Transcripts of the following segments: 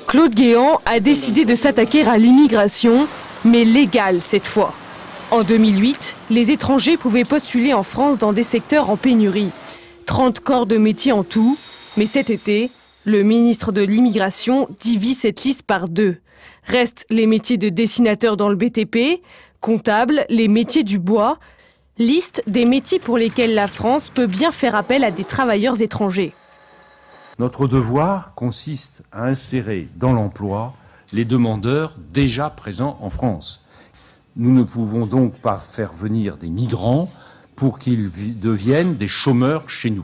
Claude Guéant a décidé de s'attaquer à l'immigration, mais légale cette fois. En 2008, les étrangers pouvaient postuler en France dans des secteurs en pénurie. 30 corps de métier en tout, mais cet été, le ministre de l'Immigration divise cette liste par 2. Restent les métiers de dessinateur dans le BTP, comptable, les métiers du bois, liste des métiers pour lesquels la France peut bien faire appel à des travailleurs étrangers. Notre devoir consiste à insérer dans l'emploi les demandeurs déjà présents en France. Nous ne pouvons donc pas faire venir des migrants pour qu'ils deviennent des chômeurs chez nous.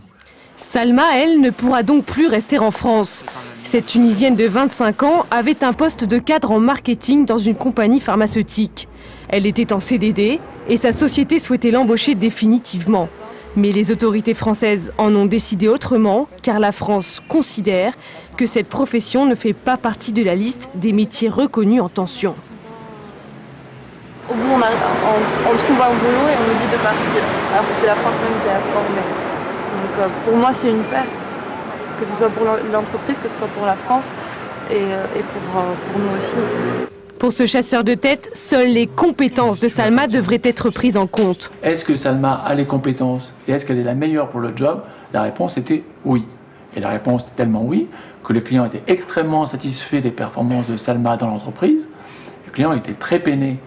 Salma, elle, ne pourra donc plus rester en France. Cette Tunisienne de 25 ans avait un poste de cadre en marketing dans une compagnie pharmaceutique. Elle était en CDD et sa société souhaitait l'embaucher définitivement. Mais les autorités françaises en ont décidé autrement, car la France considère que cette profession ne fait pas partie de la liste des métiers reconnus en tension. Au bout, on trouve un boulot et on nous dit de partir, alors que c'est la France même qui a formé. Donc pour moi, c'est une perte, que ce soit pour l'entreprise, que ce soit pour la France et pour nous aussi. Pour ce chasseur de tête, seules les compétences de Salma devraient être prises en compte. Est-ce que Salma a les compétences et est-ce qu'elle est la meilleure pour le job? La réponse était oui. Et la réponse était tellement oui que le client était extrêmement satisfait des performances de Salma dans l'entreprise. Le client était très peiné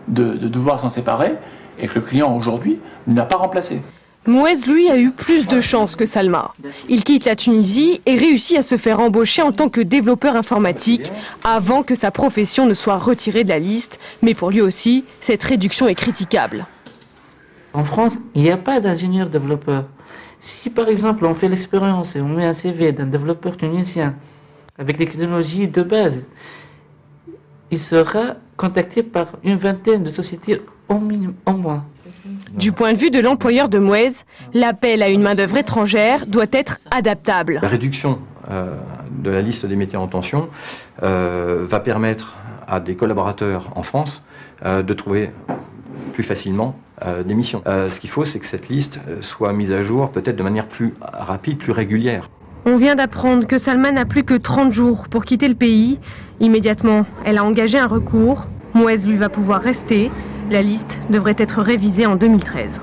de devoir s'en séparer et que le client aujourd'hui ne l'a pas remplacé. Mouez, lui, a eu plus de chance que Salma. Il quitte la Tunisie et réussit à se faire embaucher en tant que développeur informatique avant que sa profession ne soit retirée de la liste. Mais pour lui aussi, cette réduction est critiquable. En France, il n'y a pas d'ingénieur développeur. Si par exemple on fait l'expérience et on met un CV d'un développeur tunisien avec des technologies de base, il sera contacté par une vingtaine de sociétés au moins. Du point de vue de l'employeur de Mouez, l'appel à une main-d'œuvre étrangère doit être adaptable. La réduction de la liste des métiers en tension va permettre à des collaborateurs en France de trouver plus facilement des missions. Ce qu'il faut, c'est que cette liste soit mise à jour peut-être de manière plus rapide, plus régulière. On vient d'apprendre que Salma n'a plus que 30 jours pour quitter le pays. Immédiatement, elle a engagé un recours. Mouez, lui, va pouvoir rester. La liste devrait être révisée en 2013.